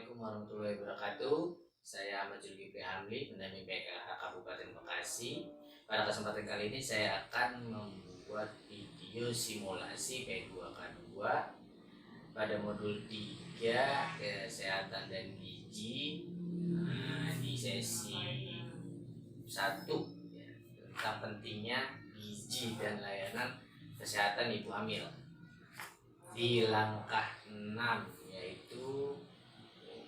Assalamualaikum warahmatullahi wabarakatuh. Saya Ahmad Zulkifli Hamli, pendamping PKH Kabupaten Bekasi. Pada kesempatan kali ini saya akan membuat video simulasi P2K2 pada modul 3 kesehatan dan gizi, di sesi 1 ya, tentang pentingnya gizi dan layanan kesehatan ibu hamil. Di langkah 6 yaitu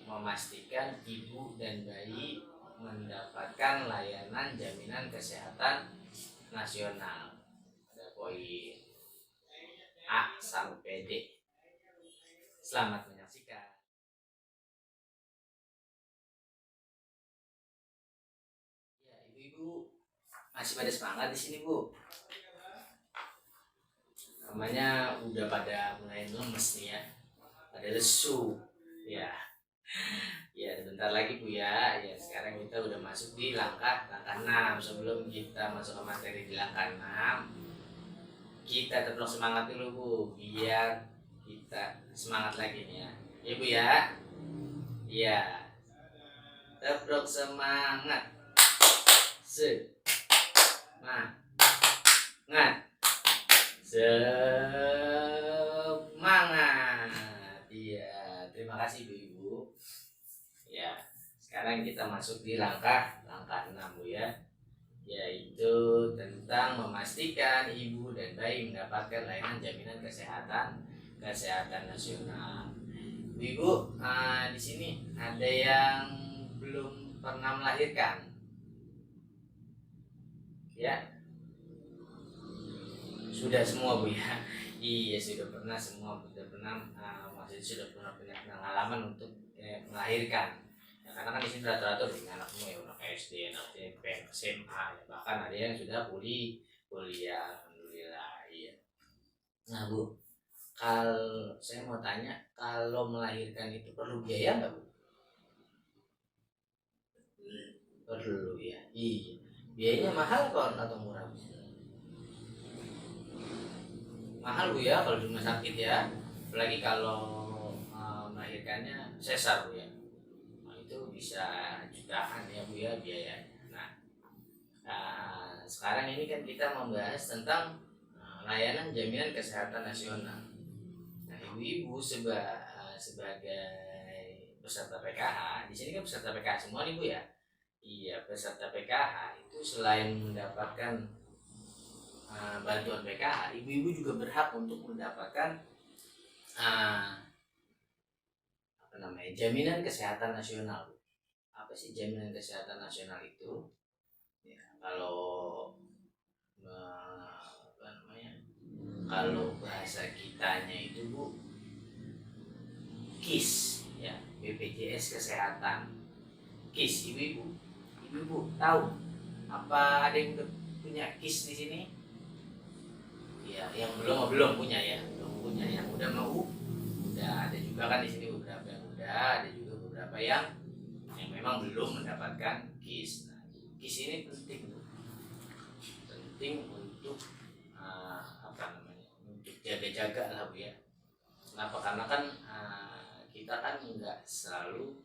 memastikan ibu dan bayi mendapatkan layanan jaminan kesehatan nasional. Ada poin A sampai D. Selamat menyaksikan. Ya, ibu-ibu masih pada semangat di sini, Bu. Namanya udah pada mulai lemes nih ya. Pada lesu. Ya. Ya, sebentar lagi Bu ya. Ya, sekarang kita udah masuk di langkah 6. Sebelum kita masuk ke materi di langkah 6, kita tetap semangat dulu Bu, biar kita semangat lagi nih ya. Ya Bu ya. Iya. Tetap semangat. Semangat. Semangat. Iya, terima kasih Bu-ibu. Ya, sekarang kita masuk di langkah 6 Bu ya, yaitu tentang memastikan ibu dan bayi mendapatkan layanan jaminan kesehatan nasional. Ibu, di sini ada yang belum pernah melahirkan, ya? Sudah semua Bu ya. Iya, sudah pernah semua, sudah pernah, maksudnya sudah pernah punya pengalaman untuk melahirkan. Ya, karena kan di sini rata-rata udah punya anak semua ya, anak SD, anak SMP, SMA, ya, bahkan ada yang sudah kuliah, alhamdulillah. Iya. Nah Bu, kalau saya mau tanya, kalau melahirkan itu perlu biaya nggak Bu? Perlu ya. Iya. Biayanya mahal kok atau murah Bu? Mahal Bu ya kalau di rumah sakit ya, apalagi kalau melahirkannya sesar Bu ya. Nah, itu bisa jutaan ya Bu ya biayanya. Nah, sekarang ini kan kita membahas tentang layanan jaminan kesehatan nasional. Nah, ibu-ibu sebagai peserta PKH, di sini kan peserta PKH semua nih Bu ya. Iya, peserta PKH itu selain mendapatkan bantuan PKH, ibu-ibu juga berhak untuk mendapatkan jaminan kesehatan nasional. Apa sih jaminan kesehatan nasional itu? Ya, kalau bahasa kitanya itu Bu, KIS ya, BPJS Kesehatan. KIS, ibu-ibu tahu apa, ada yang udah punya KIS di sini? Ya, yang belum punya ya, yang udah mau, udah ada juga kan di sini beberapa yang udah, ada juga beberapa yang memang belum mendapatkan KIS. Nah, KIS ini penting untuk untuk jaga-jaga lah Bu ya. Kenapa? Karena kan kita kan nggak selalu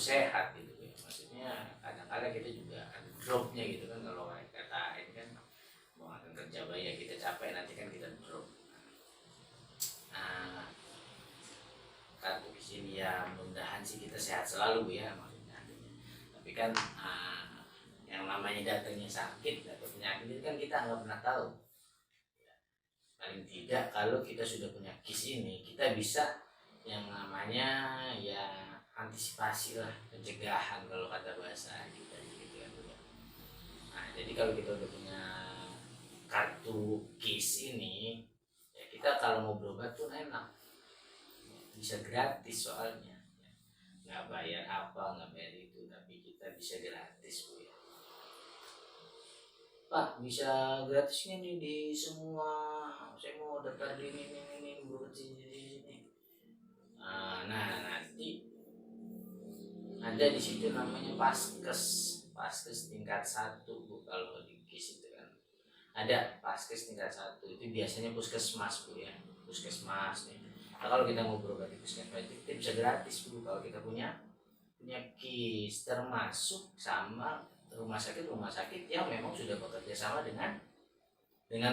sehat gitu ya. Maksudnya kadang-kadang kita juga ada dropnya gitu kan, kalau kata ini kan mau akan kerja banyak kita capek, nanti kan kita drop. Nah, kartu di sini ya, mudah-mudahan sih kita sehat selalu Bu ya maksudnya. Tapi kan yang namanya datangnya sakit atau penyakit itu kan kita nggak pernah tahu. Paling tidak kalau kita sudah punya KIS ini, kita bisa yang namanya ya antisipasi lah, pencegahan kalau kata bahasa kita gitu kan. Nah, jadi kalau kita udah punya kartu KIS ini, ya kita kalau mau berobat tuh enak, bisa gratis soalnya, nggak bayar apa, nggak bayar itu, tapi kita bisa gratis Bu ya. Pak, bisa gratisnya nih di semua, saya mau daftar di ini buat sini. Nah, nanti ada di situ namanya paskes tingkat 1 Bu, kalau di KIS itu kan ada paskes tingkat 1, itu biasanya puskesmas Bu ya, puskesmas nih. Nah, kalau kita mau berobat di puskesmas itu kita bisa gratis Bu, kalau kita punya KIS, termasuk sama rumah sakit yang memang sudah bekerja sama dengan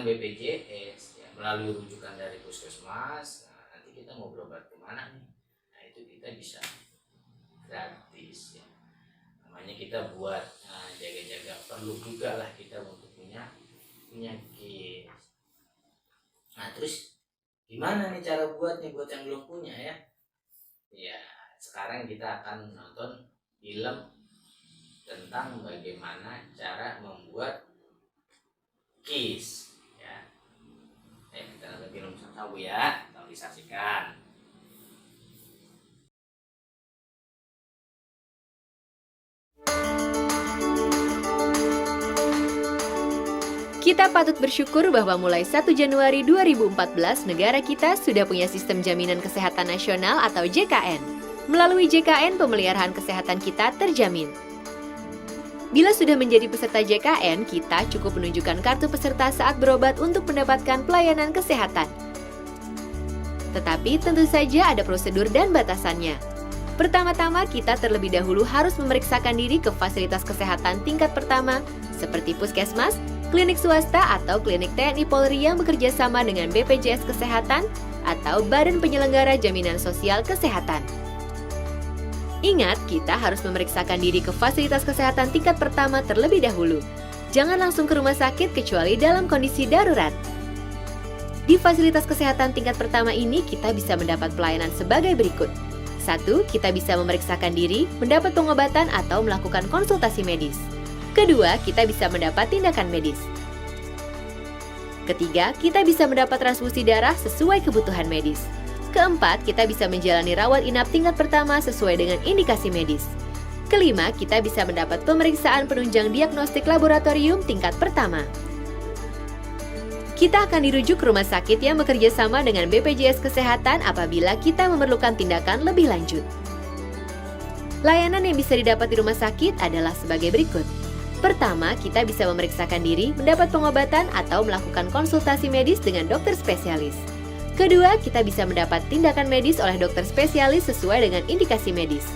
BPJS ya, melalui rujukan dari puskesmas. Nah, nanti kita mau berobat kemana nih, nah itu kita bisa gratis ya. Namanya kita buat jaga-jaga, perlu juga lah kita untuk punya KIS. Nah terus gimana nih cara buatnya buat yang belum punya ya? Ya sekarang kita akan nonton film tentang bagaimana cara membuat KIS ya. Kita nonton film sama ya, tolong disaksikan. Kita patut bersyukur bahwa mulai 1 Januari 2014 negara kita sudah punya sistem jaminan kesehatan nasional atau JKN. Melalui JKN, pemeliharaan kesehatan kita terjamin. Bila sudah menjadi peserta JKN, kita cukup menunjukkan kartu peserta saat berobat untuk mendapatkan pelayanan kesehatan. Tetapi tentu saja ada prosedur dan batasannya. Pertama-tama, kita terlebih dahulu harus memeriksakan diri ke fasilitas kesehatan tingkat pertama seperti puskesmas, klinik swasta atau klinik TNI Polri yang bekerja sama dengan BPJS Kesehatan atau Badan Penyelenggara Jaminan Sosial Kesehatan. Ingat, kita harus memeriksakan diri ke fasilitas kesehatan tingkat pertama terlebih dahulu. Jangan langsung ke rumah sakit kecuali dalam kondisi darurat. Di fasilitas kesehatan tingkat pertama ini, kita bisa mendapat pelayanan sebagai berikut. 1. Kita bisa memeriksakan diri, mendapat pengobatan atau melakukan konsultasi medis. Kedua, kita bisa mendapat tindakan medis. Ketiga, kita bisa mendapat transfusi darah sesuai kebutuhan medis. Keempat, kita bisa menjalani rawat inap tingkat pertama sesuai dengan indikasi medis. Kelima, kita bisa mendapat pemeriksaan penunjang diagnostik laboratorium tingkat pertama. Kita akan dirujuk ke rumah sakit yang bekerja sama dengan BPJS Kesehatan apabila kita memerlukan tindakan lebih lanjut. Layanan yang bisa didapat di rumah sakit adalah sebagai berikut. Pertama, kita bisa memeriksakan diri, mendapat pengobatan atau melakukan konsultasi medis dengan dokter spesialis. Kedua, kita bisa mendapat tindakan medis oleh dokter spesialis sesuai dengan indikasi medis.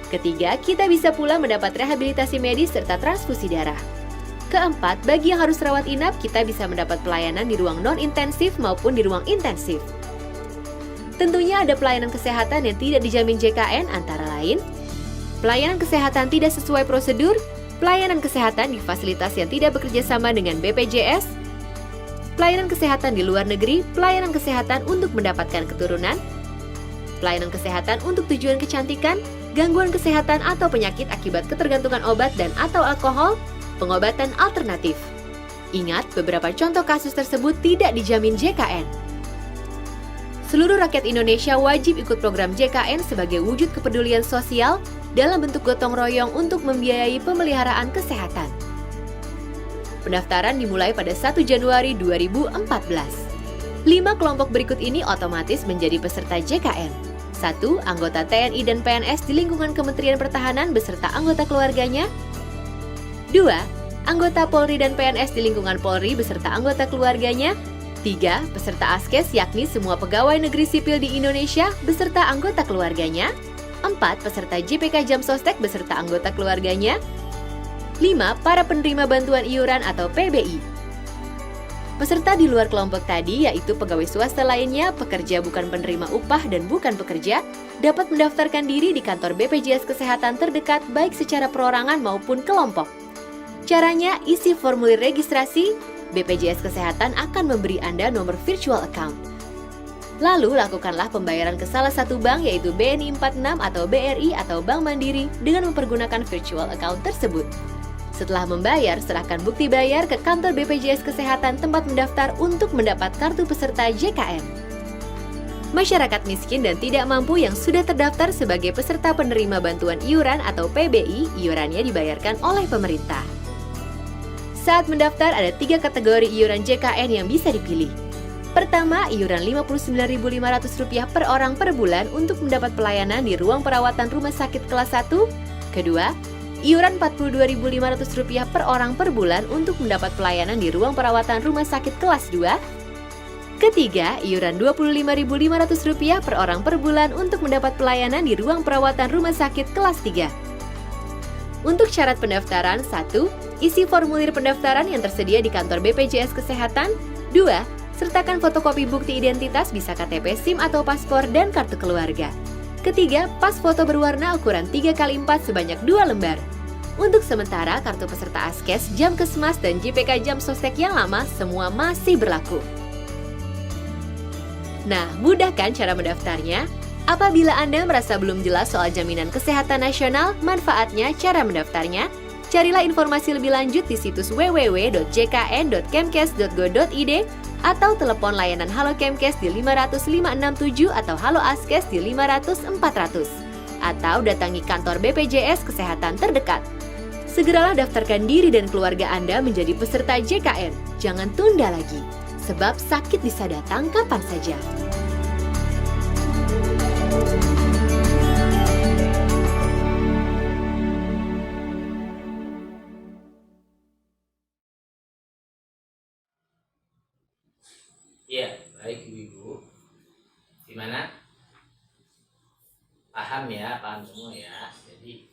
Ketiga, kita bisa pula mendapat rehabilitasi medis serta transfusi darah. Keempat, bagi yang harus rawat inap, kita bisa mendapat pelayanan di ruang non-intensif maupun di ruang intensif. Tentunya ada pelayanan kesehatan yang tidak dijamin JKN antara lain pelayanan kesehatan tidak sesuai prosedur, pelayanan kesehatan di fasilitas yang tidak bekerja sama dengan BPJS, pelayanan kesehatan di luar negeri, pelayanan kesehatan untuk mendapatkan keturunan, pelayanan kesehatan untuk tujuan kecantikan, gangguan kesehatan atau penyakit akibat ketergantungan obat dan atau alkohol, pengobatan alternatif. Ingat, beberapa contoh kasus tersebut tidak dijamin JKN. Seluruh rakyat Indonesia wajib ikut program JKN sebagai wujud kepedulian sosial dalam bentuk gotong royong untuk membiayai pemeliharaan kesehatan. Pendaftaran dimulai pada 1 Januari 2014. 5 kelompok berikut ini otomatis menjadi peserta JKN. 1. Anggota TNI dan PNS di lingkungan Kementerian Pertahanan beserta anggota keluarganya. 2. Anggota Polri dan PNS di lingkungan Polri beserta anggota keluarganya. 3. Peserta ASKES yakni semua pegawai negeri sipil di Indonesia beserta anggota keluarganya. 4. Peserta JPK Jamsostek beserta anggota keluarganya. 5. Para penerima bantuan iuran atau PBI. Peserta di luar kelompok tadi yaitu pegawai swasta lainnya, pekerja bukan penerima upah dan bukan pekerja, dapat mendaftarkan diri di kantor BPJS Kesehatan terdekat baik secara perorangan maupun kelompok. Caranya, isi formulir registrasi, BPJS Kesehatan akan memberi Anda nomor virtual account. Lalu, lakukanlah pembayaran ke salah satu bank yaitu BNI 46 atau BRI atau Bank Mandiri dengan mempergunakan virtual account tersebut. Setelah membayar, serahkan bukti bayar ke kantor BPJS Kesehatan tempat mendaftar untuk mendapat kartu peserta JKN. Masyarakat miskin dan tidak mampu yang sudah terdaftar sebagai peserta penerima bantuan iuran atau PBI, iurannya dibayarkan oleh pemerintah. Saat mendaftar ada 3 kategori iuran JKN yang bisa dipilih. Pertama, iuran Rp59.500 per orang per bulan untuk mendapat pelayanan di ruang perawatan rumah sakit kelas 1. Kedua, iuran Rp42.500 per orang per bulan untuk mendapat pelayanan di ruang perawatan rumah sakit kelas 2. Ketiga, iuran Rp25.500 per orang per bulan untuk mendapat pelayanan di ruang perawatan rumah sakit kelas 3. Untuk syarat pendaftaran, 1. Isi formulir pendaftaran yang tersedia di kantor BPJS Kesehatan. 2. Sertakan fotokopi bukti identitas bisa KTP, SIM atau paspor, dan kartu keluarga. Ketiga, pas foto berwarna ukuran 3x4 sebanyak 2 lembar. Untuk sementara, kartu peserta Askes, jam Kesmas, dan JPK jam Sostek yang lama semua masih berlaku. Nah, mudah kan cara mendaftarnya? Apabila Anda merasa belum jelas soal jaminan kesehatan nasional, manfaatnya, cara mendaftarnya, carilah informasi lebih lanjut di situs www.jkn.kemkes.go.id atau telepon layanan Halo Kemkes di 500 567 atau Halo Askes di 500 400 atau datangi kantor BPJS Kesehatan terdekat. Segeralah daftarkan diri dan keluarga Anda menjadi peserta JKN. Jangan tunda lagi, sebab sakit bisa datang kapan saja. Iya, baik Ibu-Ibu. Gimana? Paham ya, paham semua ya. Jadi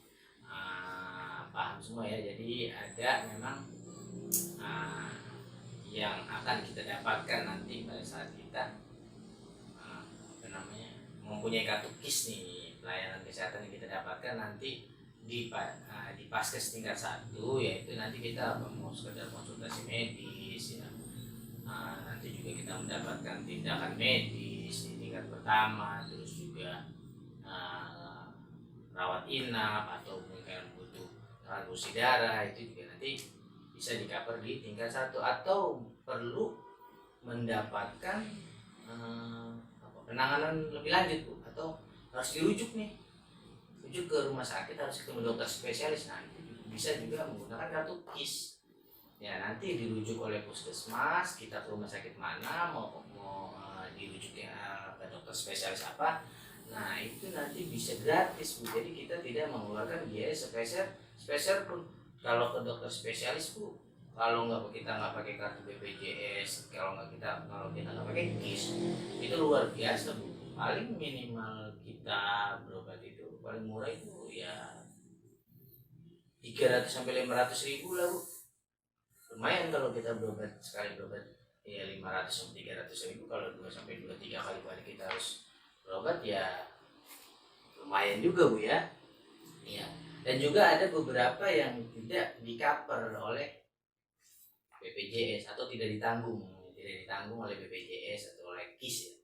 paham semua ya. Jadi ada memang yang akan kita dapatkan nanti pada saat kita mempunyai kartu KIS nih, pelayanan kesehatan yang kita dapatkan nanti di Paskes tingkat 1, yaitu nanti kita mau sekedar konsultasi medis ya. Nanti juga kita mendapatkan tindakan medis di tingkat pertama, terus juga rawat inap atau mungkin butuh transfusi darah, itu juga nanti bisa di-cover di tingkat 1, atau perlu mendapatkan penanganan lebih lanjut Bu, atau harus dirujuk ke rumah sakit, harus ketemu dokter spesialis. Nah, itu bisa juga menggunakan kartu KIS. Ya, nanti dirujuk oleh puskesmas, kita ke rumah sakit mana, mau dirujuk ke dokter spesialis apa. Nah, itu nanti bisa gratis Bu. Jadi kita tidak mengeluarkan biaya spesial pun. Kalau ke dokter spesialis Bu, kalau kita nggak pakai kartu BPJS, kalau kita nggak pakai KIS, itu luar biasa Bu. Paling minimal kita berobat itu paling murah itu ya 300 sampai 500 ribu lah Bu. Lumayan kalau kita sekali berobat ya 500 sampai 300 ribu. Kalau 2 sampai 3 kali kita harus berobat ya lumayan juga Bu ya. Iya. Dan juga ada beberapa yang tidak di-cover oleh BPJS atau tidak ditanggung oleh BPJS atau oleh KIS ya.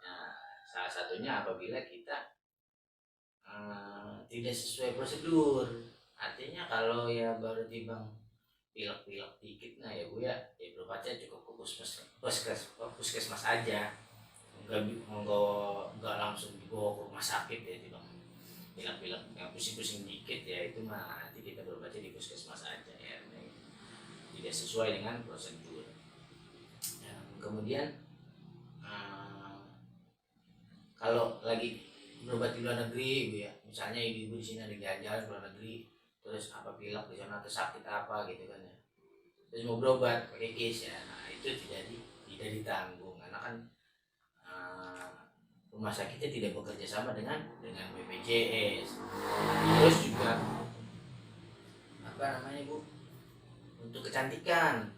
Nah, salah satunya apabila kita tidak sesuai prosedur. Artinya kalau ya baru timbang pilek-pilek dikit, nah ya Bu ya berobatnya cukup ke puskesmas aja. Enggak langsung dibawa ke rumah sakit ya, timbang pilek-pilek yang pusing-pusing dikit ya, itu mah nanti kita berobatnya di puskesmas aja ya. Tidak sesuai dengan prosedur. Ya, kemudian kalau lagi berobat di luar negeri Bu ya, misalnya ibu-ibu di sini ada jalan-jalan ke luar negeri, terus apa pilek di sana atau sakit apa gitu kan ya, terus mau berobat pakai KIS ya, nah itu tidak ditanggung karena kan rumah sakitnya tidak bekerja sama dengan BPJS. Terus juga Bu, untuk kecantikan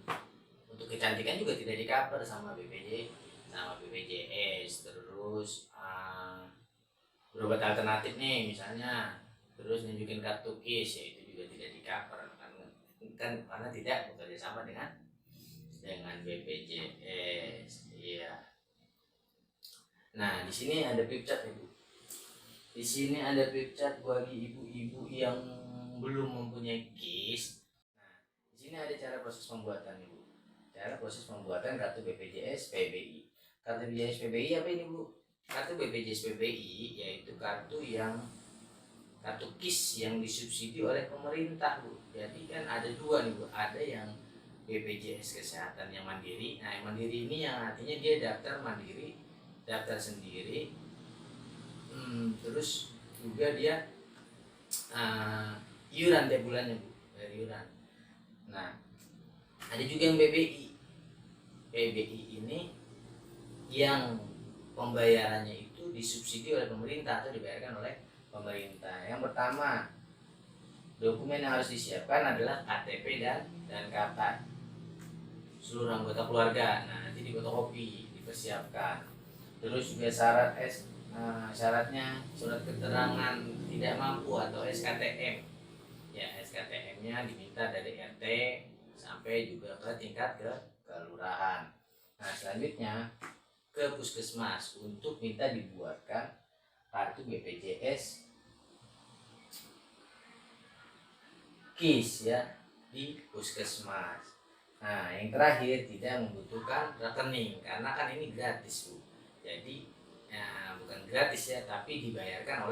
juga tidak di-cover sama BPJS. Terus berobat alternatif nih misalnya, terus nunjukin kartu KIS ya, itu juga tidak di-cover kan karena tidak bekerja sama dengan BPJS. Iya. Nah, di sini ada pipcat nih Bu. Di sini ada pipcat bagi ibu-ibu yang belum mempunyai KIS. Nah, di sini ada cara proses pembuatan nih Bu. Cara proses pembuatan kartu BPJS PBI. Kartu BPJS PBI apa ini Bu? Kartu BPJS PBI yaitu kartu KIS yang disubsidi oleh pemerintah Bu. Jadi kan ada dua nih Bu. Ada yang BPJS Kesehatan yang mandiri. Nah, yang mandiri ini yang artinya dia daftar mandiri, daftar sendiri. Terus juga dia iuran tiap bulannya Bu, dari iuran. Nah, ada juga yang PBI ini yang pembayarannya itu disubsidi oleh pemerintah atau dibayarkan oleh pemerintah. Yang pertama, dokumen yang harus disiapkan adalah KTP dan KK seluruh anggota keluarga. Nah, nanti difotokopi, dipersiapkan. Terus juga syaratnya surat keterangan tidak mampu atau SKTM. Ya, SKTM-nya diminta dari RT sampai juga ke tingkat ke kelurahan. Nah, selanjutnya ke puskesmas untuk minta dibuatkan kartu BPJS KIS ya di puskesmas. Nah, yang terakhir tidak membutuhkan rekening karena kan ini gratis, Bu. Jadi ya, bukan gratis ya, tapi dibayarkan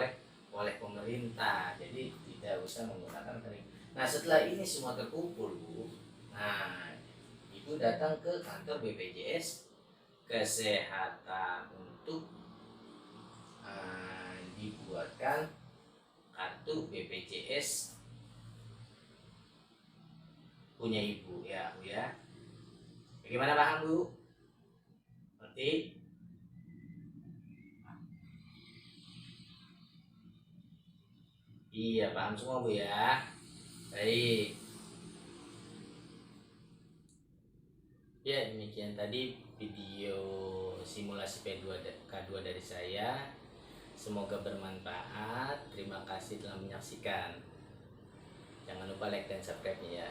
oleh pemerintah. Jadi tidak usah menggunakan rekening. Nah, setelah ini semua terkumpul, Bu. Nah, Ibu datang ke kantor BPJS Kesehatan untuk dibuatkan kartu BPJS punya Ibu ya, Bu ya. Bagaimana, paham, Bu? Ngerti? Iya, paham semua, Bu ya. Baik. Ya, demikian tadi video simulasi K2 dari saya. Semoga bermanfaat. Terima kasih telah menyaksikan. Jangan lupa like dan subscribe ya.